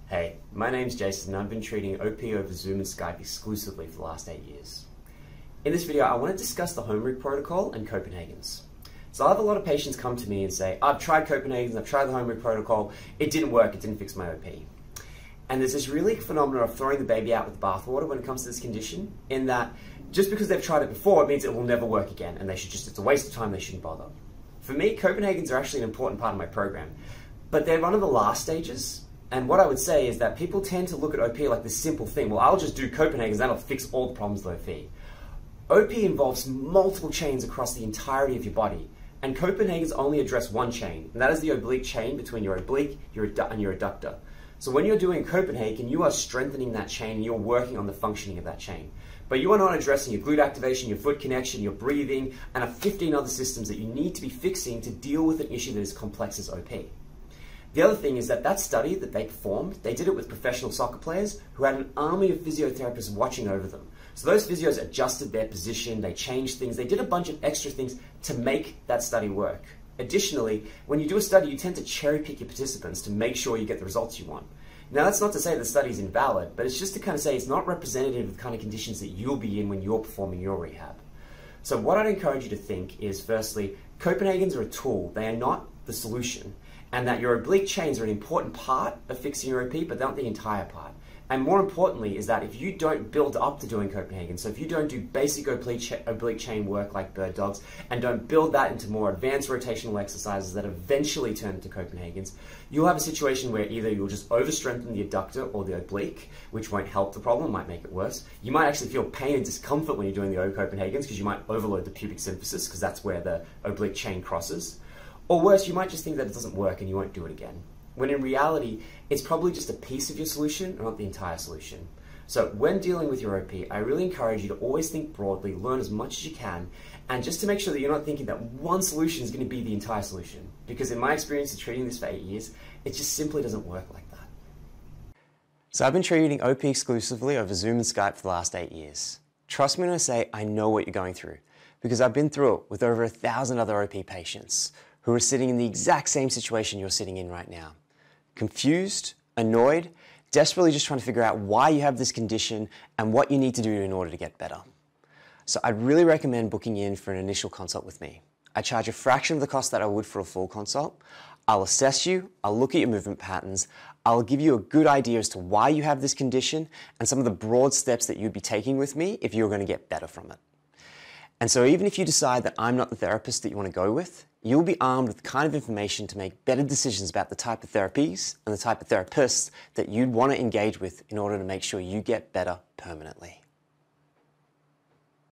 Hey, my name's Jason and I've been treating OP over Zoom and Skype exclusively for the last 8 years. In this video, I want to discuss the home rig protocol and Copenhagens. So I have a lot of patients come to me and say, I've tried Copenhagens, I've tried the home rig protocol, it didn't work, it didn't fix my OP. And there's this really phenomenon of throwing the baby out with the bathwater when it comes to this condition, in that just because they've tried it before, it means it will never work again and it's a waste of time, they shouldn't bother. For me, Copenhagens are actually an important part of my program, but they're one of the last stages. And what I would say is that people tend to look at OP like this simple thing. Well, I'll just do Copenhagens, that'll fix all the problems with OP. OP involves multiple chains across the entirety of your body. And Copenhagens only address one chain, and that is the oblique chain between your oblique and your adductor. So when you're doing Copenhagen, you are strengthening that chain and you're working on the functioning of that chain. But you are not addressing your glute activation, your foot connection, your breathing, and 15 other systems that you need to be fixing to deal with an issue that is complex as OP. The other thing is that study that they performed, they did it with professional soccer players who had an army of physiotherapists watching over them. So those physios adjusted their position, they changed things, they did a bunch of extra things to make that study work. Additionally, when you do a study, you tend to cherry pick your participants to make sure you get the results you want. Now, that's not to say the study is invalid, but it's just to kind of say it's not representative of the kind of conditions that you'll be in when you're performing your rehab. So what I'd encourage you to think is, firstly, Copenhagens are a tool, they are not the solution. And that your oblique chains are an important part of fixing your OP, but they're not the entire part. And more importantly is that if you don't build up to doing Copenhagen, so if you don't do basic oblique chain work like bird dogs, and don't build that into more advanced rotational exercises that eventually turn into Copenhagens, you'll have a situation where either you'll just overstrengthen the adductor or the oblique, which won't help the problem, might make it worse. You might actually feel pain and discomfort when you're doing the Copenhagens because you might overload the pubic symphysis because that's where the oblique chain crosses. Or worse, you might just think that it doesn't work and you won't do it again. When in reality, it's probably just a piece of your solution, not the entire solution. So when dealing with your OP, I really encourage you to always think broadly, learn as much as you can, and just to make sure that you're not thinking that one solution is going to be the entire solution. Because in my experience of treating this for 8 years, it just simply doesn't work like that. So I've been treating OP exclusively over Zoom and Skype for the last 8 years. Trust me when I say I know what you're going through, because I've been through it with over 1,000 other OP patients who are sitting in the exact same situation you're sitting in right now. Confused, annoyed, desperately just trying to figure out why you have this condition and what you need to do in order to get better. So I'd really recommend booking in for an initial consult with me. I charge a fraction of the cost that I would for a full consult. I'll assess you, I'll look at your movement patterns, I'll give you a good idea as to why you have this condition and some of the broad steps that you'd be taking with me if you're going to get better from it. And so even if you decide that I'm not the therapist that you want to go with, you'll be armed with the kind of information to make better decisions about the type of therapies and the type of therapists that you'd want to engage with in order to make sure you get better permanently.